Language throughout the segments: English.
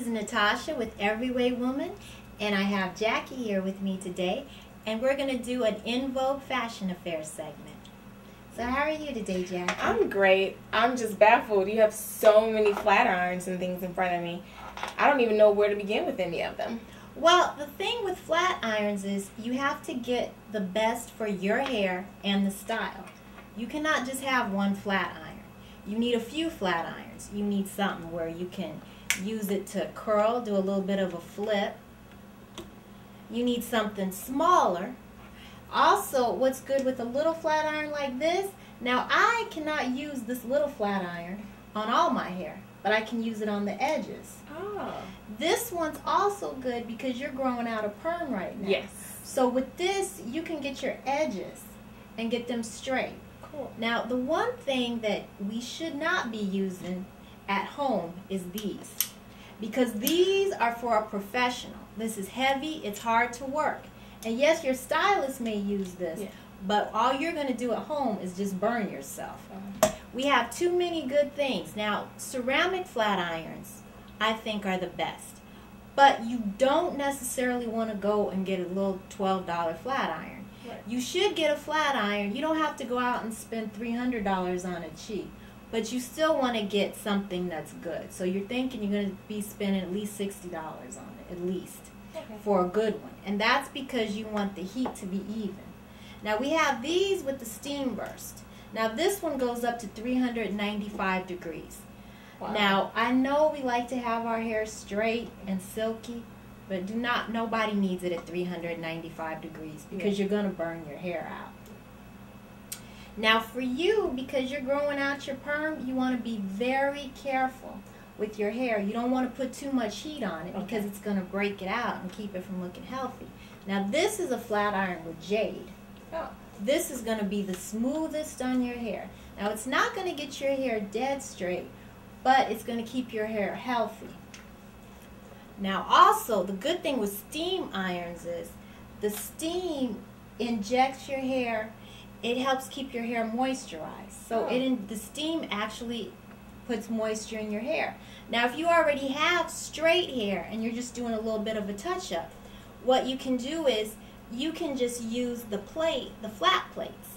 is Natasha with Everyway Woman, and I have Jackie here with me today, and we're going to do an In Vogue Fashion Affairs segment. So how are you today, Jackie? I'm great. I'm just baffled. You have so many flat irons and things in front of me. I don't even know where to begin with any of them. Well, the thing with flat irons is you have to get the best for your hair and the style. You cannot just have one flat iron. You need a few flat irons. You need something where you can use it to curl, do a little bit of a flip. You need something smaller. Also, what's good with a little flat iron like this, now I cannot use this little flat iron on all my hair, but I can use it on the edges. Oh. This one's also good because you're growing out a perm right now. Yes. So with this, you can get your edges and get them straight. Cool. Now, the one thing that we should not be using at home is these, because these are for a professional. This is heavy, it's hard to work. And yes, your stylist may use this, yeah, but all you're going to do at home is just burn yourself. We have too many good things. Now, ceramic flat irons, I think, are the best. But you don't necessarily want to go and get a little $12 flat iron. Right. You should get a flat iron. You don't have to go out and spend $300 on it cheap. But you still want to get something that's good. So you're thinking you're going to be spending at least $60 on it, at least, okay, for a good one. And that's because you want the heat to be even. Now we have these with the steam burst. Now this one goes up to 395 degrees. Wow. Now I know we like to have our hair straight and silky, but nobody needs it at 395 degrees because you're going to burn your hair out. Now for you, because you're growing out your perm, you want to be very careful with your hair. You don't want to put too much heat on it, okay, because it's going to break it out and keep it from looking healthy. Now this is a flat iron with jade. Oh. This is going to be the smoothest on your hair. Now it's not going to get your hair dead straight, but it's going to keep your hair healthy. Now also, the good thing with steam irons is the steam injects your hair. It helps keep your hair moisturized. So the steam actually puts moisture in your hair. Now if you already have straight hair and you're just doing a little bit of a touch-up, what you can do is you can just use the flat plates.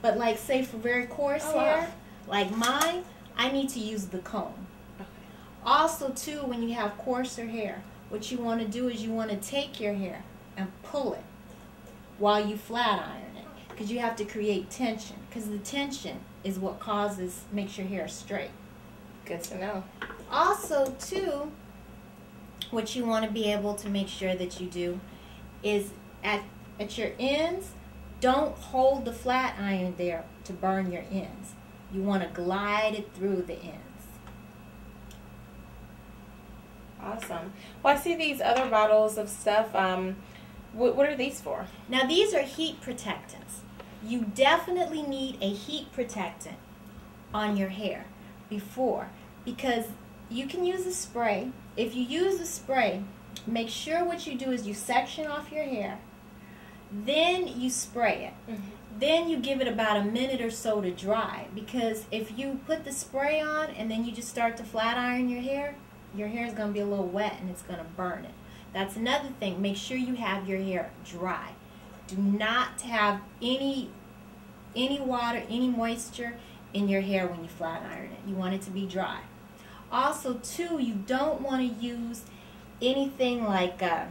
But like say for very coarse hair, like mine, I need to use the comb. Okay. Also too, when you have coarser hair, what you want to do is you want to take your hair and pull it while you flat iron it, because you have to create tension, because the tension is what makes your hair straight. Good to know. Also too, what you want to be able to make sure that you do is at your ends, don't hold the flat iron there to burn your ends. You want to glide it through the ends. Awesome. Well, I see these other bottles of stuff. What are these for? Now these are heat protectants. You definitely need a heat protectant on your hair because you can use a spray. If you use a spray, make sure what you do is you section off your hair, then you spray it. Mm-hmm. Then you give it about a minute or so to dry, because if you put the spray on and then you just start to flat iron your hair is going to be a little wet and it's going to burn it. That's another thing. Make sure you have your hair dry. Do not have any water, any moisture in your hair when you flat iron it. You want it to be dry. Also too, you don't want to use anything like the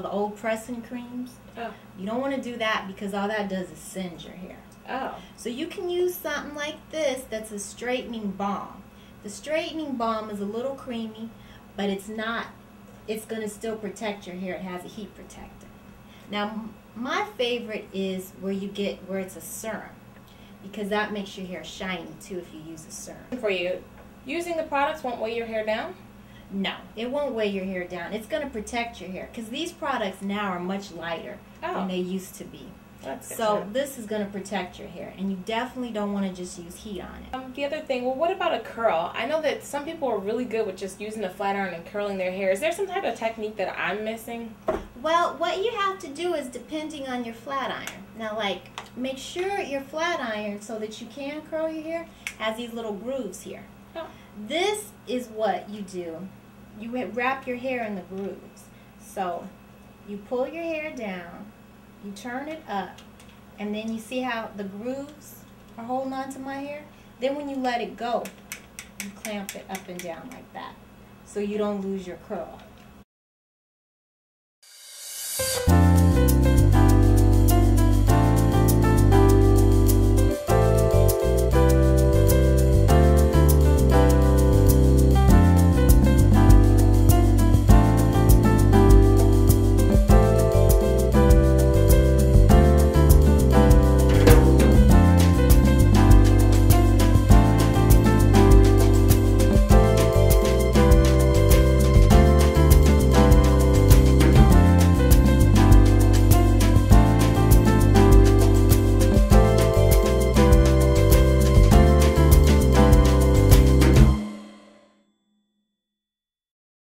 old pressing creams. Oh. You don't want to do that because all that does is singe your hair. Oh. So you can use something like this that's a straightening balm. The straightening balm is a little creamy, but it's going to still protect your hair. It has a heat protectant. Now my favorite is where it's a serum, because that makes your hair shiny too if you use a serum. For you, using the products won't weigh your hair down? No, it won't weigh your hair down. It's going to protect your hair, because these products now are much lighter than they used to be. That's good. So this is going to protect your hair, and you definitely don't want to just use heat on it. The other thing, well, what about a curl? I know that some people are really good with just using a flat iron and curling their hair. Is there some type of technique that I'm missing? Well, what you have to do is depending on your flat iron. Now, like, make sure your flat iron, so that you can curl your hair, has these little grooves here. Oh. This is what you do wrap your hair in the grooves. So you pull your hair down, you turn it up, and then you see how the grooves are holding on to my hair? Then when you let it go, you clamp it up and down like that so you don't lose your curl.